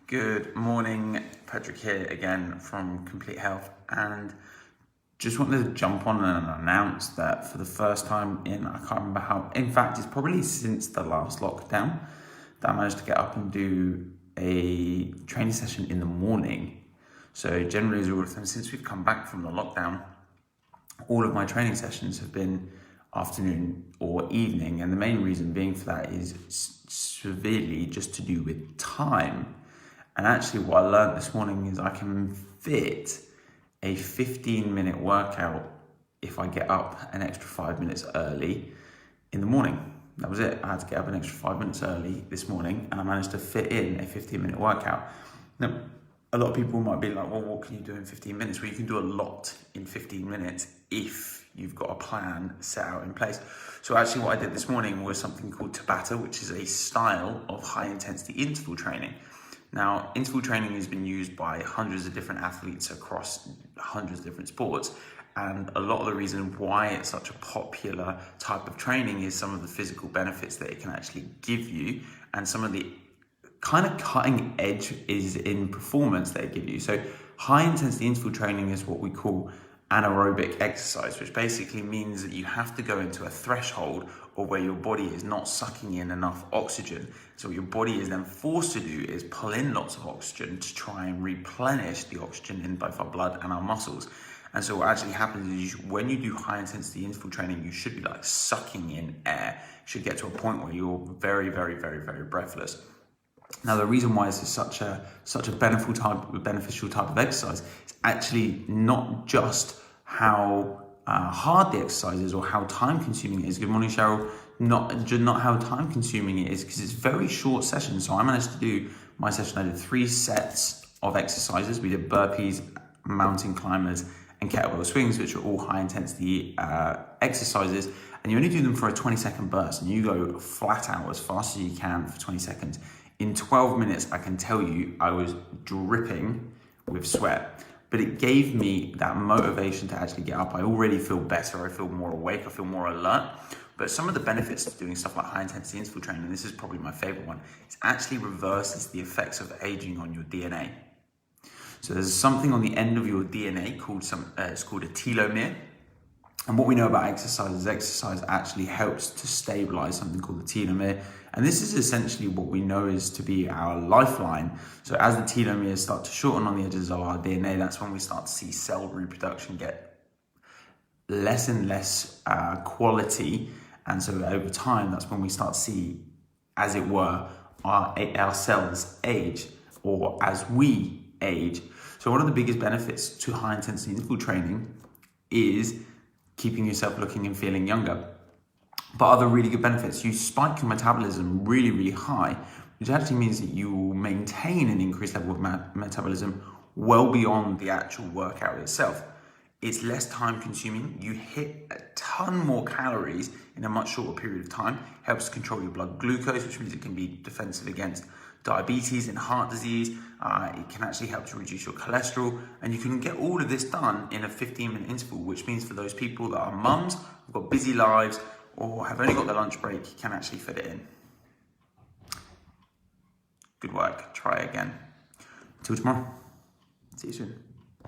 Good morning, Patrick here again from Complete Health, and just wanted to jump on and announce that for the first time I can't remember how, in fact it's probably since the last lockdown, that I managed to get up and do a training session in the morning. So generally, as a rule of thumb, since we've come back from the lockdown, all of my training sessions have been afternoon or evening, and the main reason being for that is severely just to do with time. And actually what I learned this morning is I can fit a 15-minute workout if I get up an extra 5 minutes early in the morning. That was it. I had to get up an extra 5 minutes early this morning, and I managed to fit in a 15-minute workout. Now, a lot of people might be like, well, what can you do in 15 minutes? Well, you can do a lot in 15 minutes if you've got a plan set out in place. So actually what I did this morning was something called Tabata, which is a style of high-intensity interval training. Now, interval training has been used by hundreds of different athletes across hundreds of different sports. And a lot of the reason why it's such a popular type of training is some of the physical benefits that it can actually give you, and some of the kind of cutting edge is in performance they give you. So high intensity interval training is what we call anaerobic exercise, which basically means that you have to go into a threshold or where your body is not sucking in enough oxygen. So what your body is then forced to do is pull in lots of oxygen to try and replenish the oxygen in both our blood and our muscles. And so what actually happens is when you do high intensity interval training, you should be like sucking in air. You should get to a point where you're very, very, very, very breathless. Now, the reason why this is such a beneficial type of exercise is actually not just how hard the exercise is or how time consuming it is. Good morning, Cheryl. Not how time consuming it is, because it's very short sessions. So I managed to do my session. I did 3 sets of exercises. We did burpees, mountain climbers, and kettlebell swings, which are all high intensity exercises. And you only do them for a 20-second burst, and you go flat out as fast as you can for 20 seconds. In 12 minutes, I can tell you, I was dripping with sweat, but it gave me that motivation to actually get up. I already feel better. I feel more awake. I feel more alert. But some of the benefits of doing stuff like high intensity interval training, and this is probably my favorite one, it actually reverses the effects of aging on your DNA. So there's something on the end of your DNA called it's called a telomere. And what we know about exercise is exercise actually helps to stabilize something called the telomere. And this is essentially what we know is to be our lifeline. So as the telomeres start to shorten on the edges of our DNA, that's when we start to see cell reproduction get less and less quality. And so over time, that's when we start to see, as it were, our cells age, or as we age. So one of the biggest benefits to high intensity interval training is keeping yourself looking and feeling younger. But other really good benefits, you spike your metabolism really, really high, which actually means that you will maintain an increased level of metabolism well beyond the actual workout itself. It's less time consuming. You hit a ton more calories in a much shorter period of time. Helps control your blood glucose, which means it can be defensive against diabetes and heart disease. It can actually help to reduce your cholesterol, and you can get all of this done in a 15-minute interval, which means for those people that are mums, who've got busy lives, or have only got their lunch break, you can actually fit it in. Good work. Try again. Until tomorrow. See you soon.